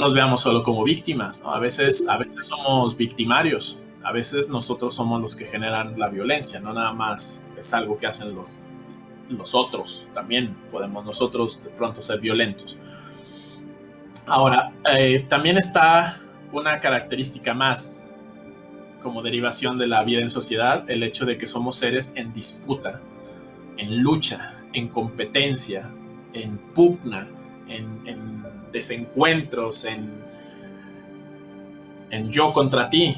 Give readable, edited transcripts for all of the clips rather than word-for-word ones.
nos veamos solo como víctimas, ¿no? A veces somos victimarios, a veces nosotros somos los que generan la violencia, no nada más es algo que hacen los otros, también podemos nosotros de pronto ser violentos. Ahora, también está una característica más como derivación de la vida en sociedad, el hecho de que somos seres en disputa, en lucha, en competencia, en pugna, en desencuentros, en yo contra ti,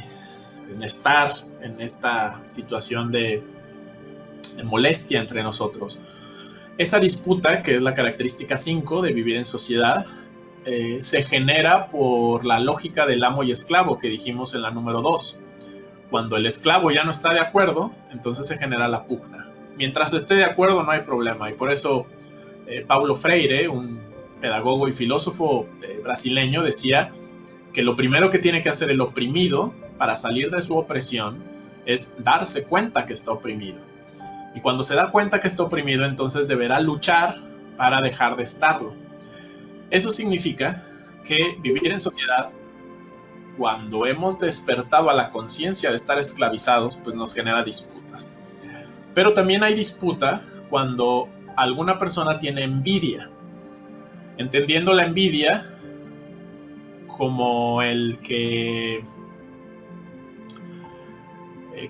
en estar en esta situación de molestia entre nosotros. Esa disputa, que es la característica 5 de vivir en sociedad, se genera por la lógica del amo y esclavo que dijimos en la número 2. Cuando el esclavo ya no está de acuerdo, entonces se genera la pugna. Mientras esté de acuerdo no hay problema, y por eso Paulo Freire, un pedagogo y filósofo brasileño, decía que lo primero que tiene que hacer el oprimido para salir de su opresión es darse cuenta que está oprimido. Y cuando se da cuenta que está oprimido, entonces deberá luchar para dejar de estarlo. Eso significa que vivir en sociedad, cuando hemos despertado a la conciencia de estar esclavizados, pues nos genera disputas. Pero también hay disputa cuando alguna persona tiene envidia, entendiendo la envidia como el que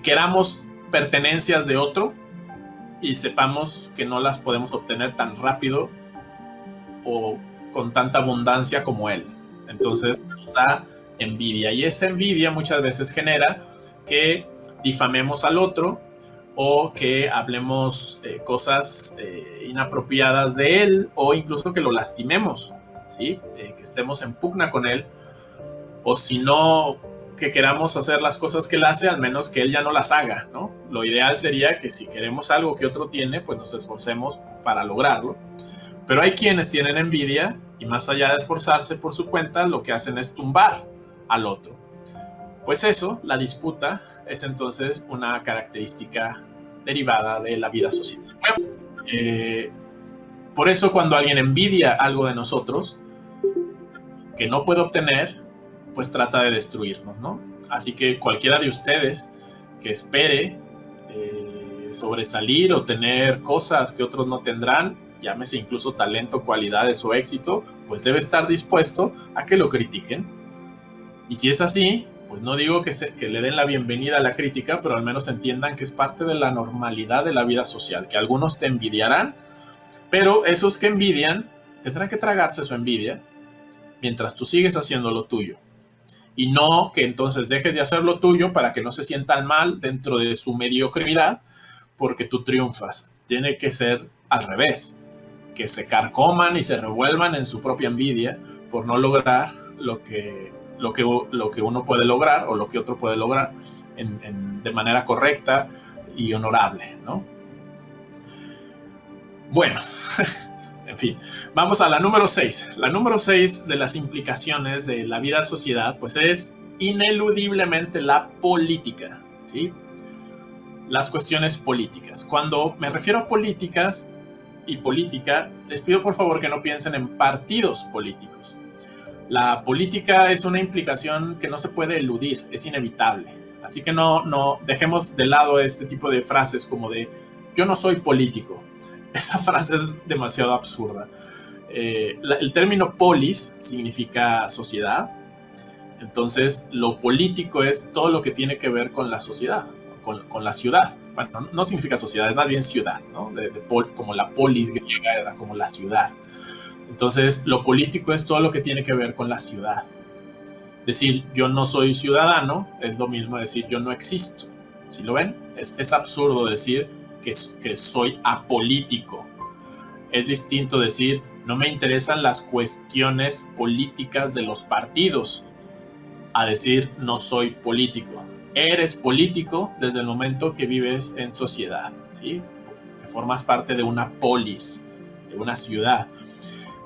queramos pertenencias de otro y sepamos que no las podemos obtener tan rápido o con tanta abundancia como él. Entonces nos da envidia, y esa envidia muchas veces genera que difamemos al otro o que hablemos cosas inapropiadas de él, o incluso que lo lastimemos, ¿sí? Que estemos en pugna con él, o si no, que queramos hacer las cosas que él hace, al menos que él ya no las haga, ¿no? Lo ideal sería que si queremos algo que otro tiene, pues nos esforcemos para lograrlo. Pero hay quienes tienen envidia y más allá de esforzarse por su cuenta, lo que hacen es tumbar al otro. Pues eso, la disputa, es entonces una característica derivada de la vida social. Por eso cuando alguien envidia algo de nosotros que no puede obtener, pues trata de destruirnos, ¿no? Así que cualquiera de ustedes que espere sobresalir o tener cosas que otros no tendrán, llámese incluso talento, cualidades o éxito, pues debe estar dispuesto a que lo critiquen. Y si es así, pues no digo que le den la bienvenida a la crítica, pero al menos entiendan que es parte de la normalidad de la vida social, que algunos te envidiarán, pero esos que envidian tendrán que tragarse su envidia mientras tú sigues haciendo lo tuyo. Y no que entonces dejes de hacer lo tuyo para que no se sientan mal dentro de su mediocridad porque tú triunfas. Tiene que ser al revés, que se carcoman y se revuelvan en su propia envidia por no lograr lo que uno puede lograr o lo que otro puede lograr de manera correcta y honorable, ¿no? Bueno, en fin, vamos a la número 6. La número 6 de las implicaciones de la vida sociedad, pues es ineludiblemente la política, ¿sí? Las cuestiones políticas. Cuando me refiero a políticas y política, les pido por favor que no piensen en partidos políticos. La política es una implicación que no se puede eludir, es inevitable. Así que no dejemos de lado este tipo de frases como de yo no soy político. Esa frase es demasiado absurda. El término polis significa sociedad. Entonces, lo político es todo lo que tiene que ver con la sociedad, con la ciudad. Bueno, no significa sociedad, es más bien ciudad, ¿no? Como la polis griega era como la ciudad. Entonces, lo político es todo lo que tiene que ver con la ciudad. Decir yo no soy ciudadano es lo mismo decir yo no existo. ¿Sí lo ven? Es absurdo decir que soy apolítico. Es distinto decir no me interesan las cuestiones políticas de los partidos a decir no soy político. Eres político desde el momento que vives en sociedad, ¿sí? Que formas parte de una polis, de una ciudad.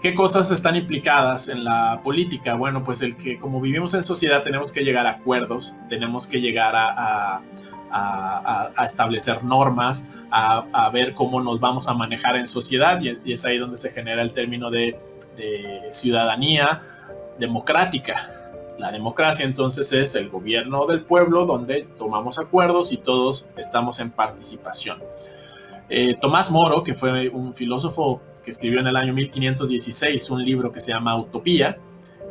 ¿Qué cosas están implicadas en la política? Bueno, pues el que como vivimos en sociedad tenemos que llegar a acuerdos, tenemos que llegar a establecer normas, a ver cómo nos vamos a manejar en sociedad, y es ahí donde se genera el término de ciudadanía, democrática. La democracia entonces es el gobierno del pueblo donde tomamos acuerdos y todos estamos en participación. Tomás Moro, que fue un filósofo que escribió en el año 1516 un libro que se llama Utopía,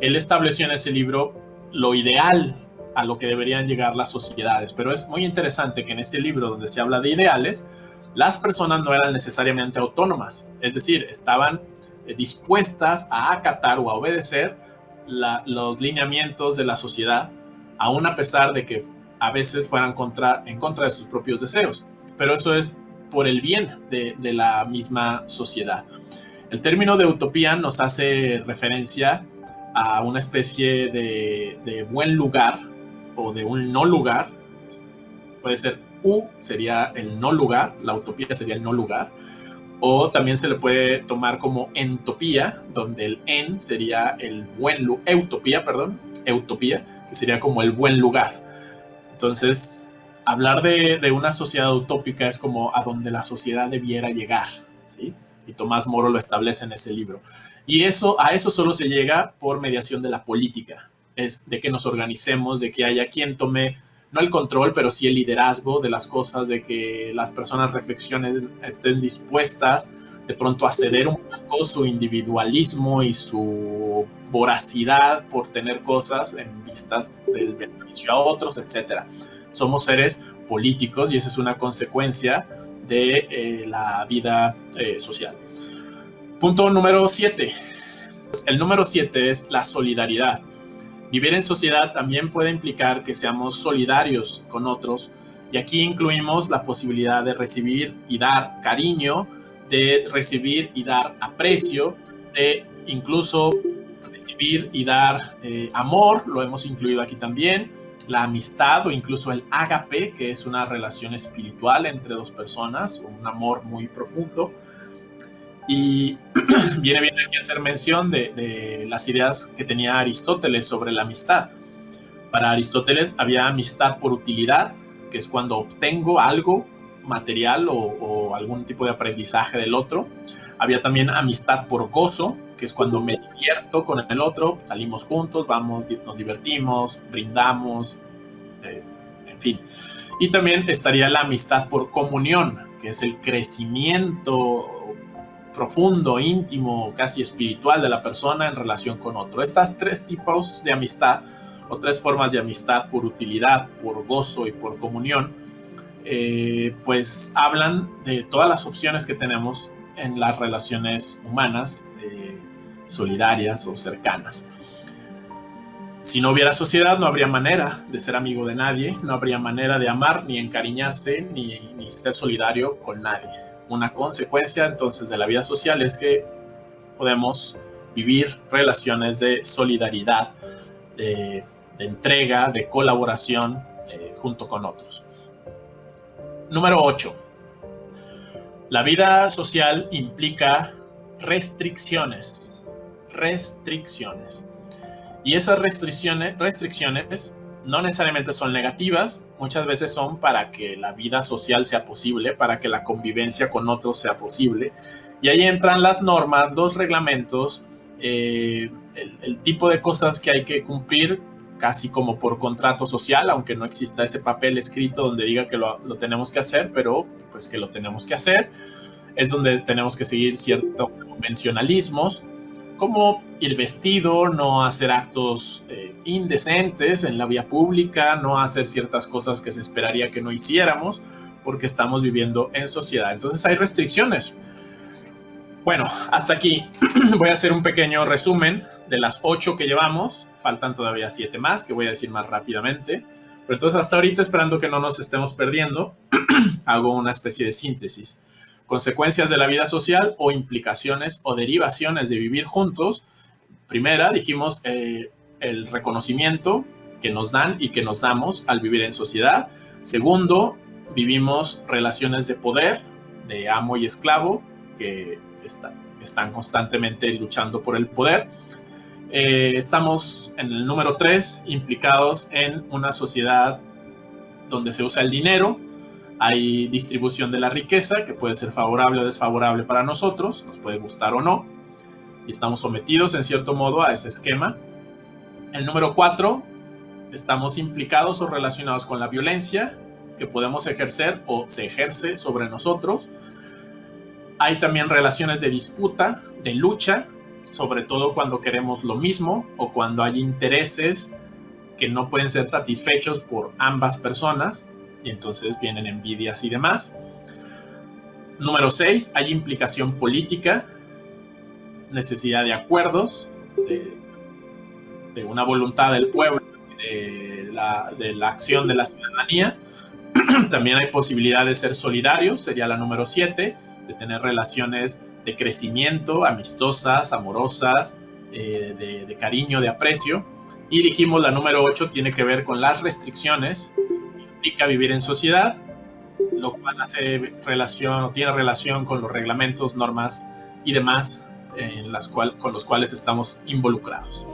él estableció en ese libro lo ideal a lo que deberían llegar las sociedades. Pero es muy interesante que en ese libro donde se habla de ideales, las personas no eran necesariamente autónomas, es decir, estaban dispuestas a acatar o a obedecer los lineamientos de la sociedad, aun a pesar de que a veces fueran en contra de sus propios deseos. Pero eso es por el bien de la misma sociedad. El término de utopía nos hace referencia a una especie de buen lugar o de un no lugar. Puede ser sería el no lugar, la utopía sería el no lugar, o también se le puede tomar como entopía, donde el en sería el buen lugar, utopía, que sería como el buen lugar. Entonces, hablar de una sociedad utópica es como a donde la sociedad debiera llegar, ¿sí? Y Tomás Moro lo establece en ese libro. Y a eso solo se llega por mediación de la política, es de que nos organicemos, de que haya quien tome, no el control, pero sí el liderazgo de las cosas, de que las personas reflexionen, estén dispuestas de pronto a ceder un poco su individualismo y su voracidad por tener cosas en vistas del beneficio a otros, etc. Somos seres políticos y esa es una consecuencia de la vida social. Punto número 7. El número 7 es la solidaridad. Vivir en sociedad también puede implicar que seamos solidarios con otros, y aquí incluimos la posibilidad de recibir y dar cariño, de recibir y dar aprecio, de incluso recibir y dar amor, lo hemos incluido aquí también, la amistad o incluso el ágape, que es una relación espiritual entre dos personas, un amor muy profundo. Y viene bien aquí hacer mención de las ideas que tenía Aristóteles sobre la amistad. Para Aristóteles había amistad por utilidad, que es cuando obtengo algo material o algún tipo de aprendizaje del otro. Había también amistad por gozo, que es cuando me divierto con el otro, salimos juntos, vamos, nos divertimos, brindamos, en fin. Y también estaría la amistad por comunión, que es el crecimiento profundo, íntimo, casi espiritual de la persona en relación con otro. Estas tres tipos de amistad o tres formas de amistad por utilidad, por gozo y por comunión, pues hablan de todas las opciones que tenemos en las relaciones humanas solidarias o cercanas. Si no hubiera sociedad, no habría manera de ser amigo de nadie, no habría manera de amar, ni encariñarse, ni ser solidario con nadie. Una consecuencia entonces de la vida social es que podemos vivir relaciones de solidaridad, de entrega, de colaboración junto con otros. Número 8. La vida social implica restricciones. Y esas restricciones no necesariamente son negativas, muchas veces son para que la vida social sea posible, para que la convivencia con otros sea posible. Y ahí entran las normas, los reglamentos, el tipo de cosas que hay que cumplir, casi como por contrato social, aunque no exista ese papel escrito donde diga que lo tenemos que hacer, pero pues que lo tenemos que hacer. Es donde tenemos que seguir ciertos convencionalismos, como ir vestido, no hacer actos indecentes en la vía pública, no hacer ciertas cosas que se esperaría que no hiciéramos, porque estamos viviendo en sociedad. Entonces hay restricciones. Bueno, hasta aquí voy a hacer un pequeño resumen de las 8 que llevamos. Faltan todavía 7 más, que voy a decir más rápidamente. Pero entonces hasta ahorita, esperando que no nos estemos perdiendo, hago una especie de síntesis. Consecuencias de la vida social o implicaciones o derivaciones de vivir juntos. Primera, dijimos el reconocimiento que nos dan y que nos damos al vivir en sociedad. Segundo, vivimos relaciones de poder, de amo y esclavo, que están constantemente luchando por el poder. Estamos en el número 3, implicados en una sociedad donde se usa el dinero. Hay distribución de la riqueza que puede ser favorable o desfavorable para nosotros, nos puede gustar o no, y estamos sometidos en cierto modo a ese esquema. El número 4, estamos implicados o relacionados con la violencia que podemos ejercer o se ejerce sobre nosotros. Hay también relaciones de disputa, de lucha, sobre todo cuando queremos lo mismo o cuando hay intereses que no pueden ser satisfechos por ambas personas y entonces vienen envidias y demás. Número 6, hay implicación política, necesidad de acuerdos, de una voluntad del pueblo, de la acción de la ciudadanía. También hay posibilidad de ser solidarios, sería la número 7, de tener relaciones de crecimiento, amistosas, amorosas, de cariño, de aprecio. Y dijimos la número 8 tiene que ver con las restricciones, implica vivir en sociedad, lo cual tiene relación con los reglamentos, normas y demás con los cuales estamos involucrados.